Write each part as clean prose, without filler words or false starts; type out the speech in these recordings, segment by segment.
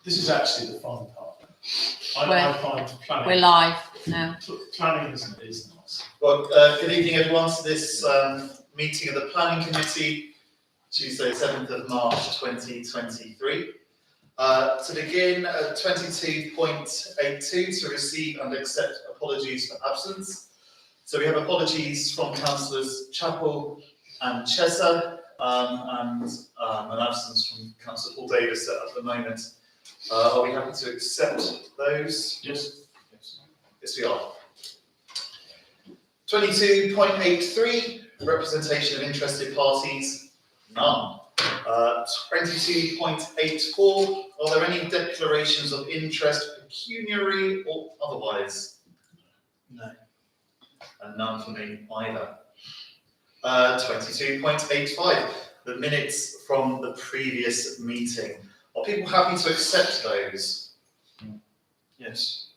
This is actually the fun part. Where? I find planning. We're live now. Planning is nice. Well, good evening everyone to this meeting of the Planning Committee, Tuesday 7th of March 2023. To begin, 22.82 to receive and accept apologies for absence. So we have apologies from Councillors Chappell and Chesser, and an absence from Councillor Paul Davis at the moment. Are we happy to accept those? Yes. Yes, we are. 22.83, representation of interested parties, none. 22.84, are there any declarations of interest, pecuniary or otherwise? No. And none for me either. 22.85, the minutes from the previous meeting. Are people happy to accept those? Yes.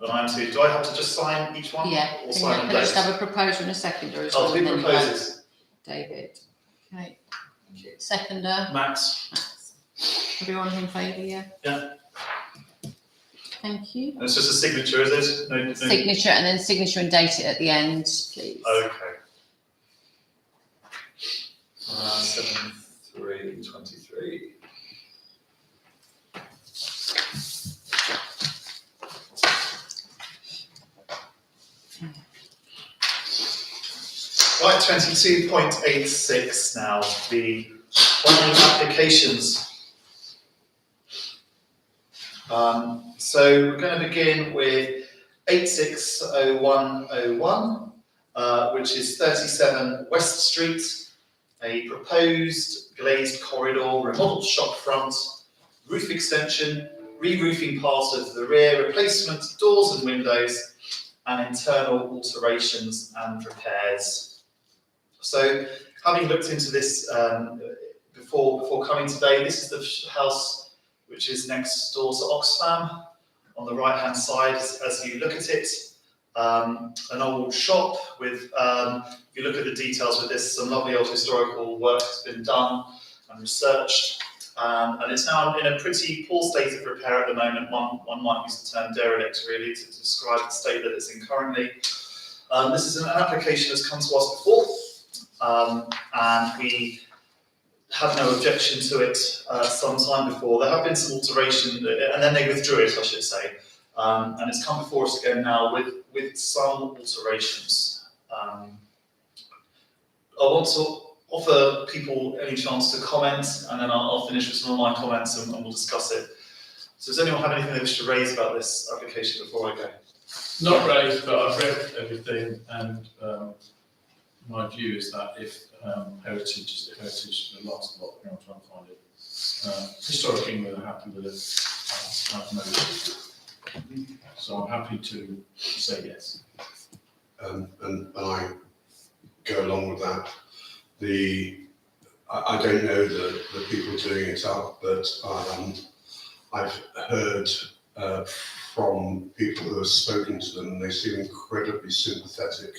But I'm to. Do I have to just sign each one? Yeah. Or Can sign I them just both? have a proposer and a seconder as Oh, well? who and then proposes? David. Okay. Seconder. Max. Max. Everyone in favour, yeah? Yeah. Thank you. And it's just a signature, is it? No. Signature and then signature and date it at the end, please. Okay. 7/3/23. Right, 22.86 now, the planning applications. So we're going to begin with 860101, which is 37 West Street, a proposed glazed corridor, remodeled shop front, roof extension, re-roofing part of the rear, replacement doors and windows, and internal alterations and repairs. So, having looked into this before coming today, this is the house which is next door to Oxfam, on the right-hand side as you look at it. An old shop with, if you look at the details with this, some lovely old historical work has been done and researched. And it's now in a pretty poor state of repair at the moment. One might use the term derelict really to describe the state that it's in currently. This is an application that's come to us before. And we had no objection to it some time before. There have been some alteration, and then they withdrew it, I should say. And it's come before us again now with some alterations. I want to offer people any chance to comment, and then I'll finish with some of my comments and we'll discuss it. So does anyone have anything they wish to raise about this application before I go? Not raised, but I've read everything, and my view is that if heritage, the last lot, I'm trying to find it. Historic England are happy with it. I have no issue. So I'm happy to say yes. And I go along with that. I don't know the people doing it up, but I've heard from people who have spoken to them, and they seem incredibly sympathetic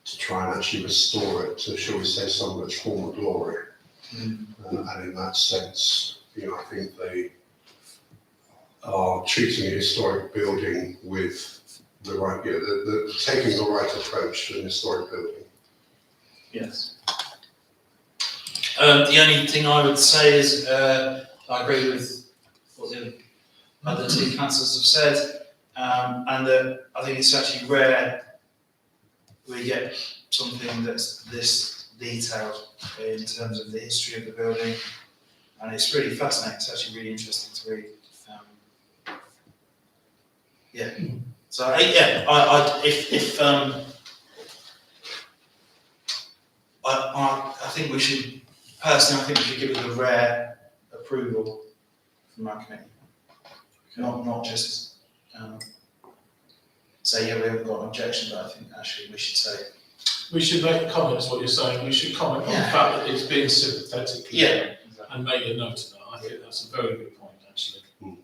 to try and actually restore it to, shall we say, some of its former glory. And in that sense, I think they are treating a historic building with the right, taking the right approach to an historic building. Yes. The only thing I would say is I agree with what the other two councillors have said, and that I think it's actually rare we get something that's this detailed in terms of the history of the building, and it's really fascinating. It's actually really interesting to read. So I think we should. Personally, I think we should give it a rare approval from our committee. Not just say, yeah, we haven't got an objection, but I think actually we should say. We should make comments, what you're saying. We should comment on the fact that it's being sympathetically done and make a note of that. I think that's a very good point, actually. And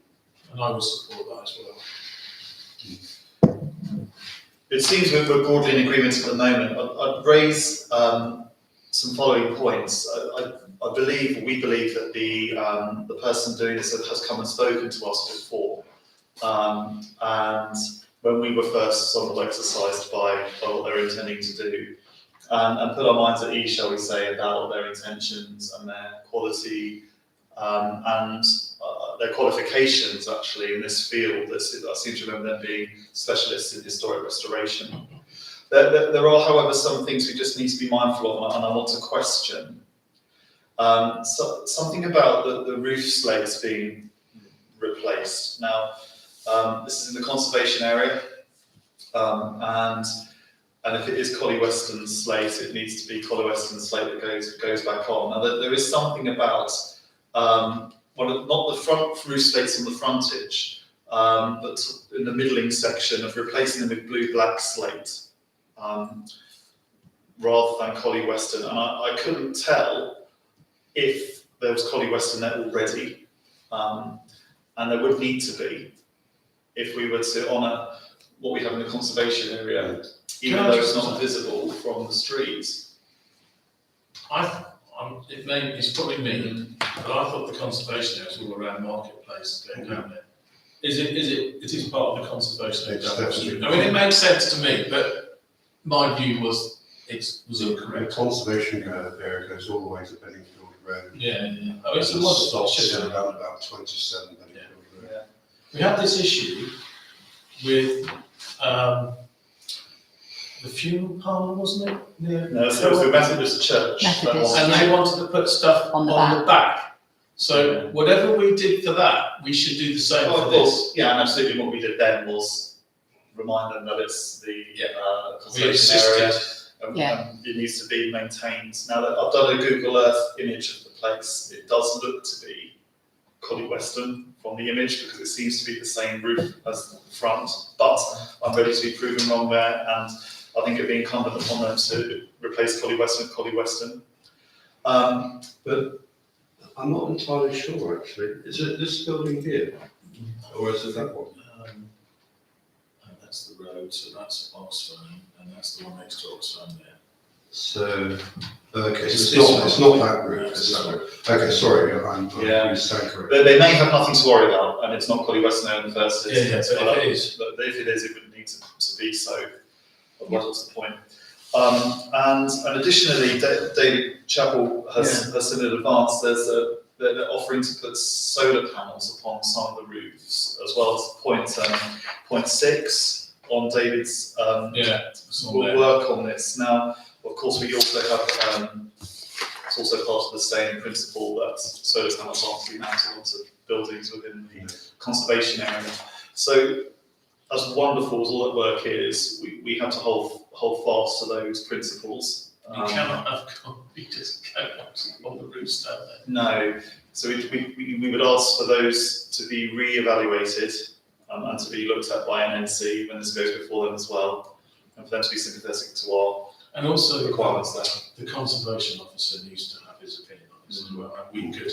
I would support that as well. It seems we're broadly in agreement at the moment. I'd raise some following points. we believe that the person doing this has come and spoken to us before. And when we were first sort of exercised by what they're intending to do, and put our minds at ease, shall we say, about their intentions and their quality, and their qualifications actually in this field. I seem to remember them being specialists in historic restoration. There are, however, some things we just need to be mindful of, and I want to question. So, something about the roof slates being replaced. Now, this is in the conservation area, and if it is Collie Weston slate, it needs to be Collie Weston slate that goes back on. Now, there is something about, not the front roof slates on the frontage, but in the middling section of replacing them with blue-black slate, rather than Collie Weston. And I couldn't tell if there was Collie Weston there already, and there would need to be, if we were to honour what we have in the conservation area, even though it's not visible from the streets. It's probably me, but I thought the conservation area was all around Marketplace going down there. It is part of the conservation area. It's definitely- I mean, it makes sense to me, but my view was The incorrect. conservation area goes all the way to Benningfield Road. Yeah. Oh, it's a And lot. stops at around about 27 Benningfield Road. We had this issue with the funeral parlour, wasn't it? Near No, so it was the Methodist Church. that Methodist. wanted- And they wanted to put stuff On on the the back. So whatever we did for that, we should do the same Oh, for of this. course, yeah, and absolutely what we did then was remind them that it's the We conservation area, assisted. and it needs to be maintained. Now, that I've done a Google Earth image of the place, it does look to be Collie Weston from the image, because it seems to be the same roof as the front, but I'm ready to be proven wrong there, and I think it'd be incumbent upon them to replace Collie Weston with Collie Weston. But I'm not entirely sure, actually. Is it this building here? Or is it that one? And that's the road, so that's Oxfam, and that's the one next to Oxfam there. So, okay, It's so this it's one. not that roof, It's it's this that roof. Okay, sorry, I'm Yeah. saying correct. They may have nothing to worry about, and it's not Collie Weston there in the first Yeah, instance. but if it is. But if it is, it would need to be so. Otherwise, what's the point? And additionally, David Chappell has said in advance, they're offering to put solar panels upon some of the roofs, as well as point 6 on David's It's on will there. work on this. Now, of course, we also have, it's also part of the same principle that solar panels aren't to be mounted onto buildings within the conservation area. So, as wonderful as all that work is, we have to hold fast to those principles. You cannot have computers go on the roofs down there. No, so we would ask for those to be re-evaluated and to be looked at by NNC when this goes before them as well, and for them to be sympathetic to our And also, requirements there. the conservation officer needs to have his opinion on this as well, and we could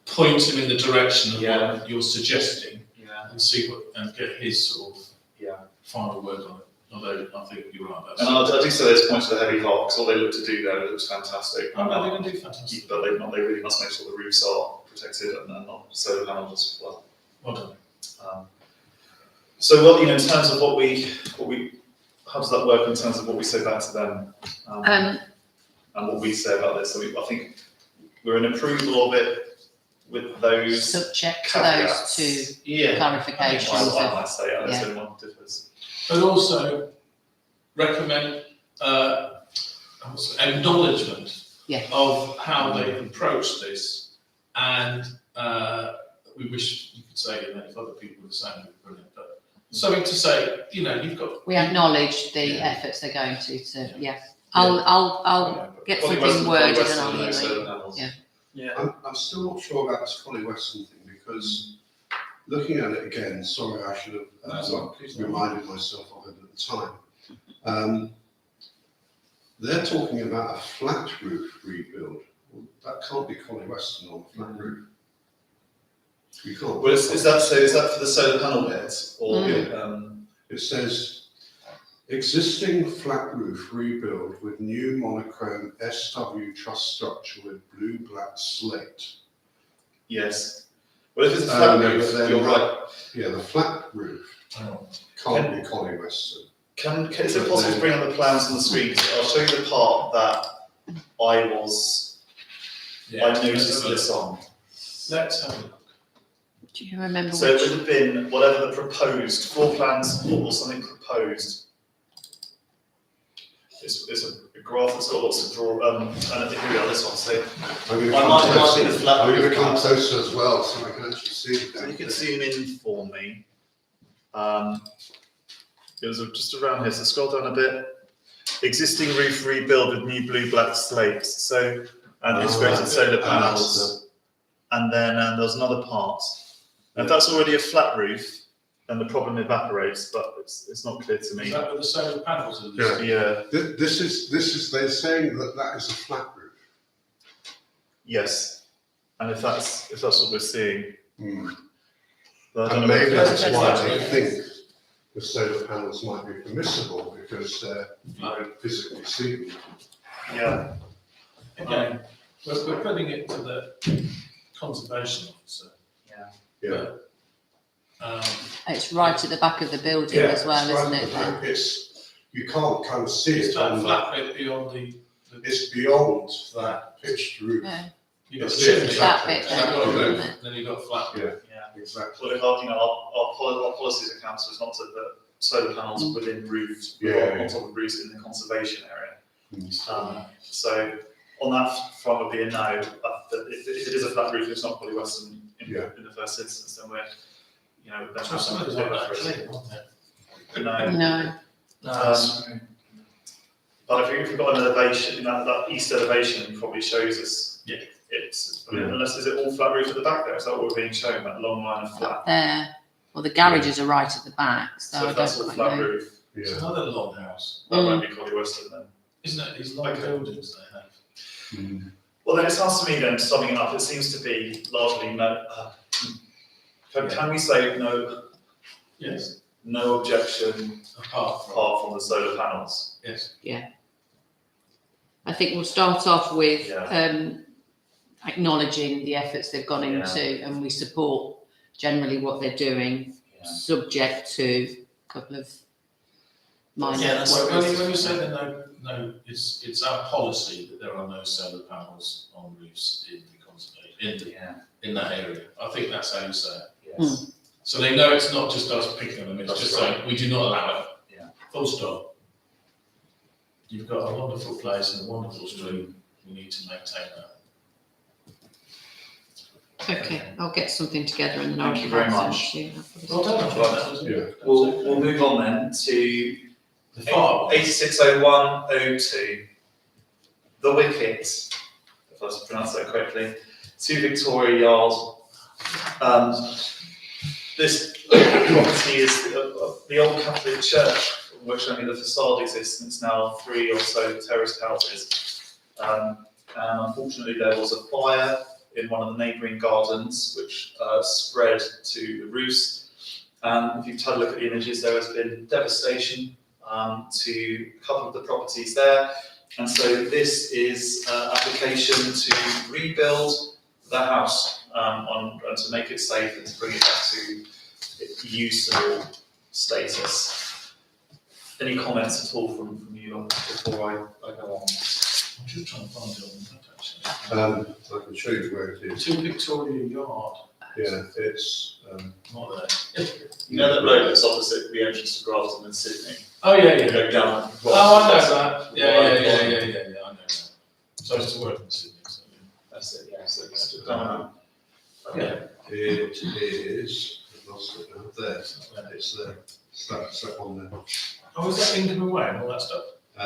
point him in the direction of what you're suggesting Yeah. and see what, and get his sort of Yeah. final word on it. Although I think you're right, And that's. I do say there's points to the heavy heart, because all they look to do there looks fantastic. Oh, no, they're going to do fantastic. But they really must make sure the roofs are protected and not solar panels as well. Well done. So, well, in terms of what we, how does that work in terms of what we say back to them? And what we say about this? I think we're in approval of it with those Subject to caveats. those two Yeah. clarifications. I might say, unless Yeah. anyone differs. But also recommend acknowledgement Yeah. of how they approach this, and we wish you could say it, and if other people were the same, it'd be brilliant. But something to say, you've got. We acknowledge the Yeah. efforts they're going to. I'll get Collie something Weston, worded Collie and Weston, I'll no email solar you. panels. Yeah. I'm still not sure about this Collie Weston thing, because looking at it again, sorry, I should have reminded myself of it at the time. They're talking about a flat roof rebuild. Well, that can't be Collie Weston on a flat roof. You can't. Well, is that for the solar panel bits, or Mm. um, It says Existing flat roof rebuild with new monochrome SW truss structure with blue black slate. Yes. Well, if it's a flat No, roof, but then- you're right. Yeah, the flat roof Hang on. can't be Collie Western. Is it possible to bring on the plans on the screen? I'll show you the part that I noticed this on. Let's have a look. Do you remember So it which? would have been whatever the proposed floor plans or something proposed. It's a graph that's got lots of and here we are, this one. So I'm going to I come might be closer. the flat I'm going roof to come plans. closer as well, so I can actually see it. So you can zoom in for me. It was just around here, so scroll down a bit. Existing roof rebuild with new blue black slates, so and integrated solar panels. And then there's another part. And if that's already a flat roof, then the problem evaporates, but it's not clear to Is me. that with the solar panels? Or Yeah. Yeah, This is, they're saying that is a flat roof. yes. And if that's what we're seeing, but I don't And know. maybe whether- that's why they think the solar panels might be permissible, because you don't physically see them. Yeah, Again, we're putting it to the conservation officer. Yeah. It's right at the back of the building as well, it's right isn't at it? the back. You can't kind of see It's it that on flat bit beyond it's beyond that pitched roof. Yeah, you've got It's the chimney. it, that bit Then there, you've got isn't roof, it? then you've got flat. Yeah, yeah. exactly. Well, if our policies at council is not to put solar panels within roofs, Yeah. on top of roofs in the conservation area. Mm. So on that front would be a no. But if it is a flat roof, it's not Collie Western in the first instance, then we're, then So some of those aren't actually, aren't they? No. No, But if we've got an elevation, that east elevation probably shows us. Yeah. Unless is it all flat roof at the back there? Is that what we're being shown? That long line of flat. up there. Well, the garages are right at the back, so So I if that's don't all quite flat know. roof, It's Yeah. another long house, that won't be Collie Western then. isn't it? These long Okay. buildings they have. Mm. Well, then it sounds to me then, summing it up, it seems to be largely no. Can we say no? Yes. No objection Apart from. apart from the solar panels. Yes. I think we'll start off with Yeah. acknowledging the efforts they've gone Yeah. into, and we support generally what they're doing, subject to a couple of minor. Yeah, that's- Well, when you say that no, it's our policy that there are no solar panels on roofs in the conservation, in that area. I think that's how you say it. Yes. So they know it's not just us picking them, it's That's just right. saying, we do not allow it. Yeah. Full stop. You've got a wonderful place and a wonderful street, we need to maintain that. Okay, I'll get something together and then I'll Thank you very send much. it to you. Well done, I think that was Yeah. We'll move on then to The far one. 860102, The Wicket, if I was to pronounce that correctly, 2 Victoria Yard. This property is the old Catholic church, from which only the facade exists, and it's now 3 or so terraced houses. And unfortunately, there was a fire in one of the neighbouring gardens, which spread to the roofs. And if you've had a look at the images, there has been devastation to a couple of the properties there. And so this is an application to rebuild the house and to make it safe and to bring it back to usable status. Any comments at all from you before I go on? I'm just trying to find it on that actually. I can show you where it is. 2 Victoria Yard, Yeah, it's, not there. You know that road that's opposite the entrance to Grafton and Sydney? Oh, yeah, You go down. Oh, I know that. Yeah, I know that. So it's to work in Sydney, so. That's it, yeah, so it's down. Yeah. it is, I've lost it now, there, it's there, it's that one there. Oh, is that Ingham Way and all that stuff?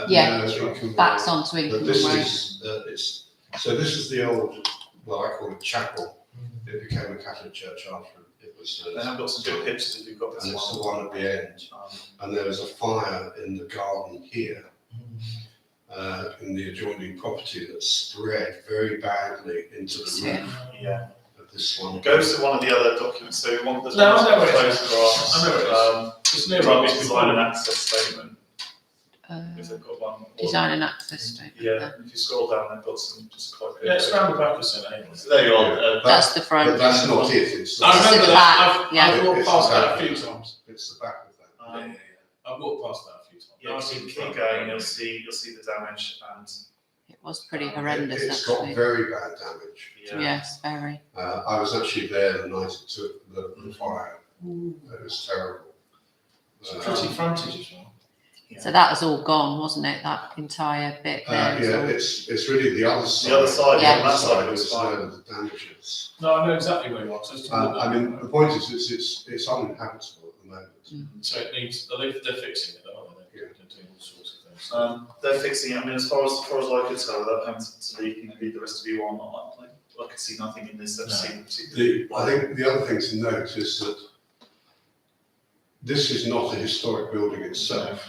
Yeah, no, you can- Backs onto But Ingham this Road. is, this is the old, well, I call it chapel. It became a Catholic church after it was. They have got some good pictures if you've got And this it's the one. one at the end. And there was a fire in the garden here, in the adjoining property that spread very badly into the Yeah. roof Yeah. of this one. It goes to one of the other documents, so one, there's No, one I know where it is. photographs. I know where it is. It's near Rubbish Rugby design and access statement. because they've got one. Design and access statement. Yeah, if you scroll down, they've got some just quite good. Yeah, it's round the back of St Amy's. So there you are. That's the But front. that's not it, it's I the, remember the that. back, yeah. I've walked It's past the that back. a few times. it's the back of that. I've walked past that a few times. Yeah, I've seen the keep front. going, you'll see the damage and, It was pretty horrendous, It's got actually. very bad damage. yeah. Yes, very. I was actually there the night it took the fire. It was terrible. It's a pretty frontage as well. So that was all gone, wasn't it? That entire bit there. was Yeah, all- it's really the other side. The other side, Yeah. on that side was is fine. where the damages. No, I know exactly where you are. So, I mean, the point is, it's uninhabitable at the moment. so it needs, they're fixing it though, aren't they? Yeah. They're doing all sorts of things. They're fixing it, I mean, as far as I could tell, without having to lead the rest of you on, I could see nothing in this that No. seemed particularly. I think the other thing to note is that this is not a historic building itself.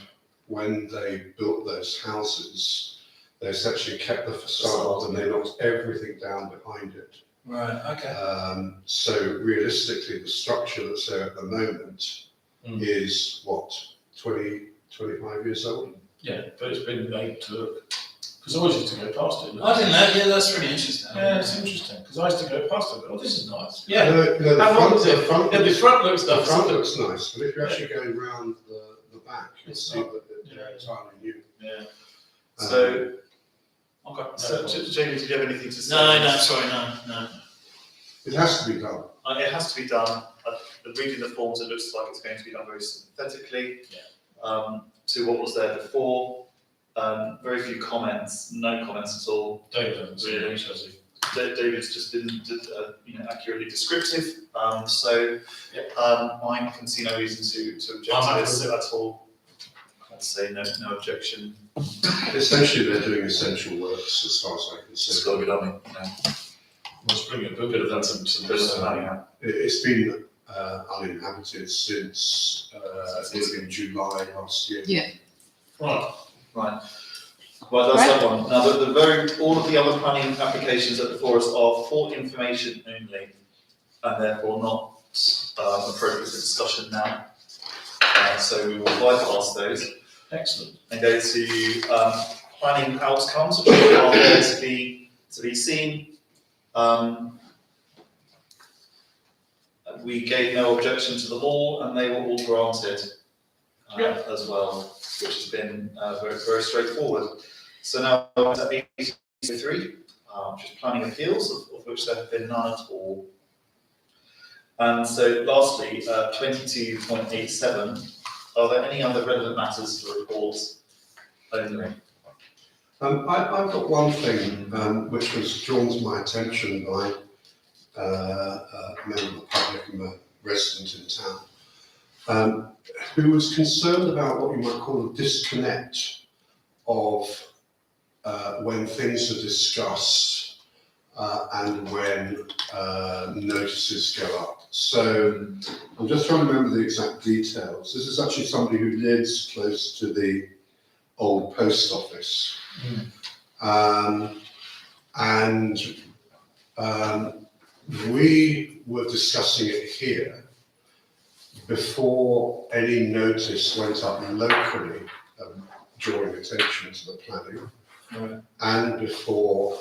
When they built those houses, they essentially kept the facade and they knocked everything down behind it. Right, okay. So realistically, the structure that's there at the moment is what, 25 years old? Yeah, but it's been made to look, because I always used to go past it. I didn't know, yeah, that's pretty interesting. Yeah, it's interesting, because I used to go past it, but, oh, this is nice. Yeah. The How long front, is the it? front, Yeah, the front looks the nice. front looks nice, but if you're actually going round the back, you'll It's see not- that they're entirely new. Yeah. Um, So, Okay. Jamie, did you have anything to say? No, sorry, no. It has to be done. It has to be done. Reading the forms, it looks like it's going to be done very synthetically. To what was there before. Very few comments, no comments at all. David hasn't seen Really? it, has he? David's just been, accurately descriptive. So, I can see no reason to object I'm to happy this with at all. I'd say no objection. Essentially, they're doing essential works as far as I can It's see. got to be done. Let's bring it, a bit of that, some Bit of that, yeah. It's been uninhabited since in July last year. Yeah. Right, Right. Well, that's that one. Now, all of the other planning applications that are before us are for information only, and therefore not appropriate for discussion now. So we will bypass those excellent. and go to planning outcomes, which are there to be seen. We gave no objection to them all, and they were all granted as well, which has been very, very straightforward. So now to 83, which is planning appeals, of which there have been none at all. And so lastly, 22.87, are there any other relevant matters to report only? I've got one thing which was drawn to my attention by a member of the public and a resident in town, who was concerned about what you might call a disconnect of when things are discussed and when notices go up. So I'm just trying to remember the exact details. This is actually somebody who lives close to the old post office. And we were discussing it here before any notice went up locally, drawing attention to the planning, and before,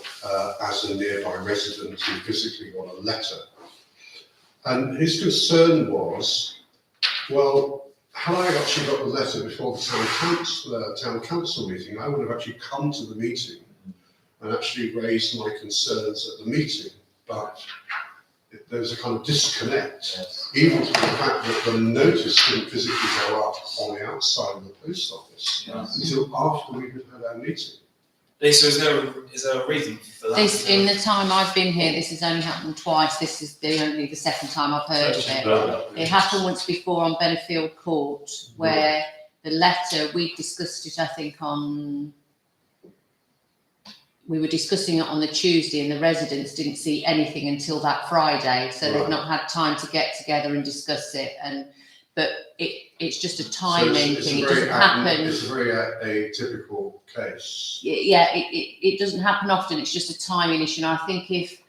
as a nearby resident, he physically got a letter. And his concern was, well, had I actually got the letter before the town council meeting, I would have actually come to the meeting and actually raised my concerns at the meeting. But there's a kind of disconnect, even to the fact that the notice didn't physically go up on the outside of the post office until after we had had our meeting. Lisa, is there a reason for that? This, in the time I've been here, this has only happened twice. This is only the second time I've heard of it. It happened once before on Benefield Court, where the letter, we discussed it, I think, we were discussing it on the Tuesday, and the residents didn't see anything until that Friday, so they've not had time to get together and discuss it. But it's just a timing thing. It doesn't happen. It's a very atypical case. Yeah, it doesn't happen often. It's just a timing issue. And I think if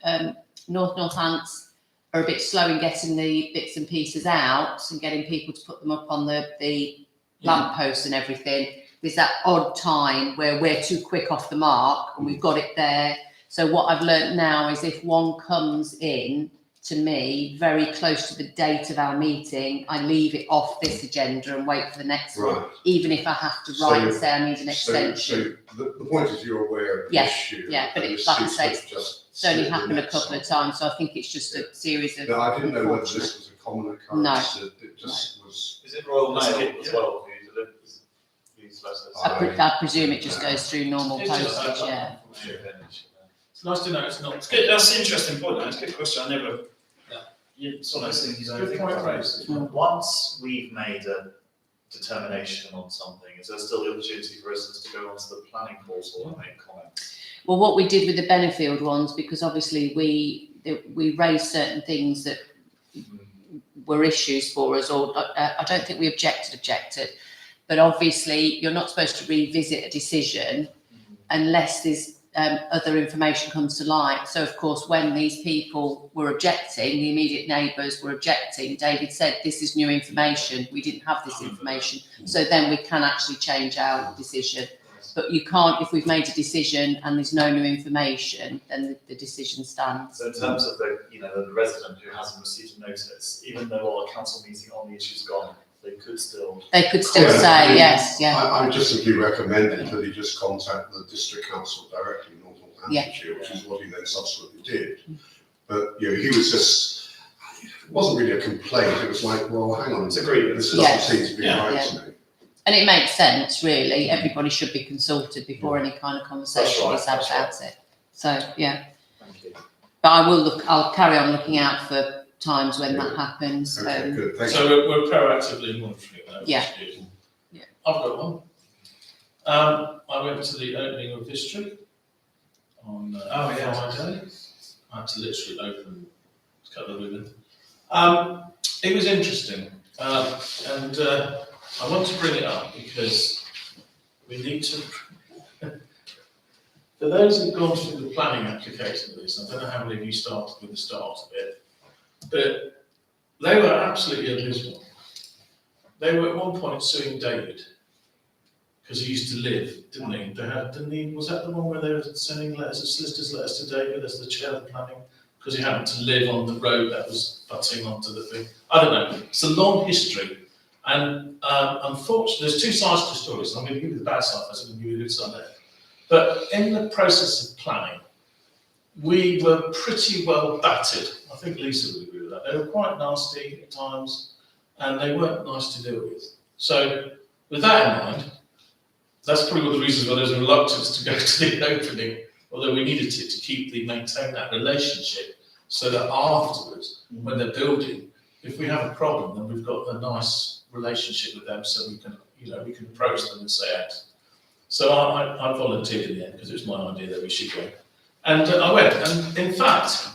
Northants are a bit slow in getting the bits and pieces out and getting people to put them up on the lampposts and everything, there's that odd time where we're too quick off the mark and we've got it there. So what I've learnt now is if one comes in to me very close to the date of our meeting, I leave it off this agenda and wait for the next one, Right. even if I have to So- write and say I need an extension. So the point is you're aware of the Yeah, issue. yeah, but and it's the like I seats say, have just It's only slid the happened a next couple time. of times, so I think it's just a series of. No, I didn't know whether unfortunate- this was a common occurrence. It just was. Is it Royal That's Mail it, as yeah. well? Who delivers these letters? I presume it just goes through normal It's just- postage, yeah. It's nice to know it's not. It's good, that's an interesting point, that's a good question, I never, Yeah. it's one of those things you don't Good think point about. raised. Once we've made a determination on something, is there still the opportunity for residents to go onto the planning portal and make comments? Well, what we did with the Benefield ones, because obviously we raised certain things that were issues for us, or I don't think we objected, but obviously you're not supposed to revisit a decision unless there's other information comes to light. So of course, when these people were objecting, the immediate neighbours were objecting, David said, this is new information, we didn't have this information. So then we can actually change our decision. But you can't, if we've made a decision and there's no new information, then the decision stands. So in terms of the resident who hasn't received a notice, even though our council meeting on the issue's gone, they could still. They could still Yeah, say, yeah. yes, yeah. I just simply recommended that he just contact the district council directly in Northamptonshire, which is what he then subsequently did. But, he was just, it wasn't really a complaint, it was like, well, hang on. It's a grievance. This Yeah. doesn't seem to be Yeah. right Yeah. to me. And it makes sense, really. Everybody should be consulted before any kind of conversation is had That's about it. So, yeah. Thank you. But I'll carry on looking out for times when that happens. Okay, good, thank you. So we're proactively monitoring that. which Yeah. is good. Yeah. I've got one. I went to the opening of Vistry on Oh, yeah. Friday. I had to literally open a couple of women. It was interesting, and I want to bring it up because we need to. For those who've gone through the planning application of this, I don't know how many of you started with the start of it, but they were absolutely abysmal. They were at one point suing David because he used to live, didn't he? Didn't he? Was that the one where they were sending solicitors' letters to David as the chair of planning because he happened to live on the road that was butting onto the thing? I don't know. It's a long history, and unfortunately, there's two sides to the story. So I'm going to give you the bad side first, and I'm going to give you the good side later. But in the process of planning, we were pretty well battered. I think Lisa would agree with that. They were quite nasty at times, and they weren't nice to deal with. So, with that in mind, that's probably one of the reasons why there's a reluctance to go to the opening, although we needed to maintain that relationship, so that afterwards, when they're building, if we have a problem, then we've got a nice relationship with them, so we can approach them and say X. So I volunteered in the end because it was my idea that we should go. And I went, and in fact,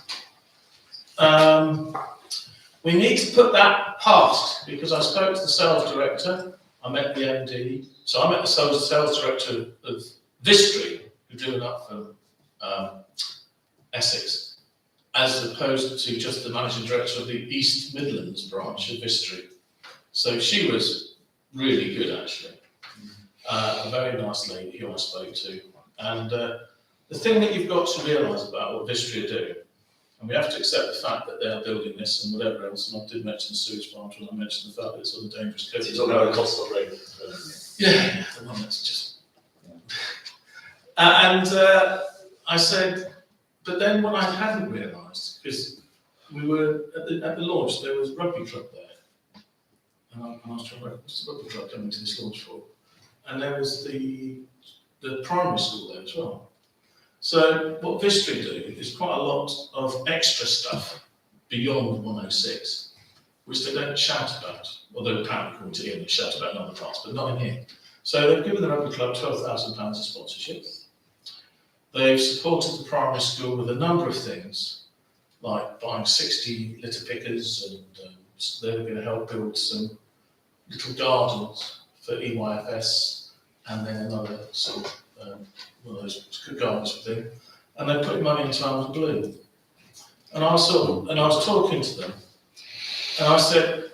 we need to put that past, because I spoke to the sales director, I met the MD, so I met the sales director of Vistry, who drew it up from Essex, as opposed to just the managing director of the East Midlands branch of Vistry. So she was really good, actually. A very nice lady who I spoke to. And the thing that you've got to realise about what Vistry are doing, and we have to accept the fact that they're building this and whatever else, and I did mention the sewage plant when I mentioned the fact that it's on the dangerous coast. You're talking about the cost of rate. Yeah, the one that's just. And I said, but then what I hadn't realised, because we were at the launch, there was rugby club there. And I was trying to work, what's the rugby club coming to this launch for? And there was the primary school there as well. So what Vistry do is quite a lot of extra stuff beyond 106, which they don't shout about. Although apparently according to Ian, they shout about in other parts, but not in here. So they've given the rugby club £12,000 of sponsorship. They've supported the primary school with a number of things, like buying 60 litter pickers, and they're going to help build some little gardens for EYFS, and then another sort of one of those gardens thing. And they're putting money into Almond Blue. And I was talking to them, and I said,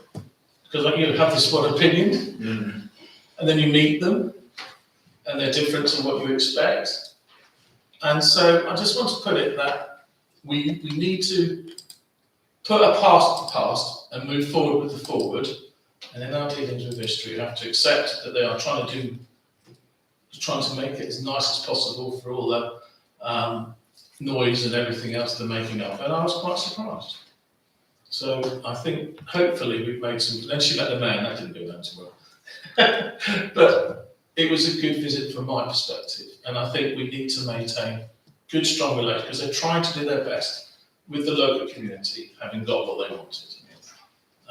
because you have this one opinion, and then you meet them, and they're different to what you expect. And so I just want to put it that we need to put a past the past and move forward with the forward. And in our dealings with history, you have to accept that they are trying to make it as nice as possible for all the noise and everything else they're making up. And I was quite surprised. So I think hopefully we've made some, then she met the man, that didn't go down too well. But it was a good visit from my perspective. And I think we need to maintain good, strong relations, because they're trying to do their best with the local community, having got what they wanted.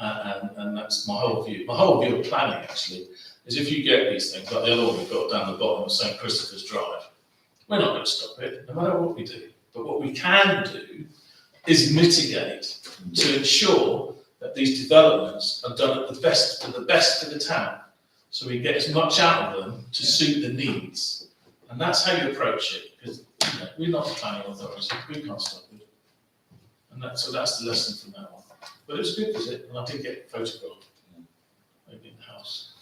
And that's my whole view. My whole view of planning, actually, is if you get these things, like the other one we've got down the bottom of St Christopher's Drive, we're not going to stop it, no matter what we do. But what we can do is mitigate to ensure that these developments are done at the best for the town, so we get as much out of them to suit the needs. And that's how you approach it, because we're not the planning authority, we can't stop it. And so that's the lesson from that one. But it was a good visit, and I did get photographed maybe in the house.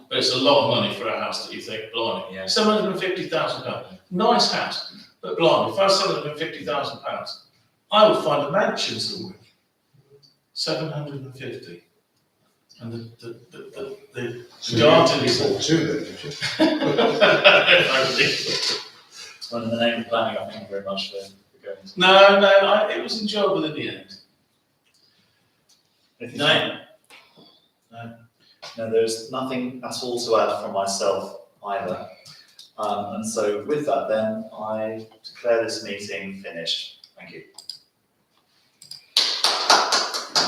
But it's a lot of money for a house that you think, blimey, Yeah. £750,000. Nice house, but blimey, if I was £750,000, I would find a mansion somewhere. 750. And the garden is. Bought two then, did you? Well, in the name of planning, I thank you very much for going. No, it was enjoyable in the end. No. No, there's nothing at all to add from myself either. And so with that then, I declare this meeting finished. Thank you.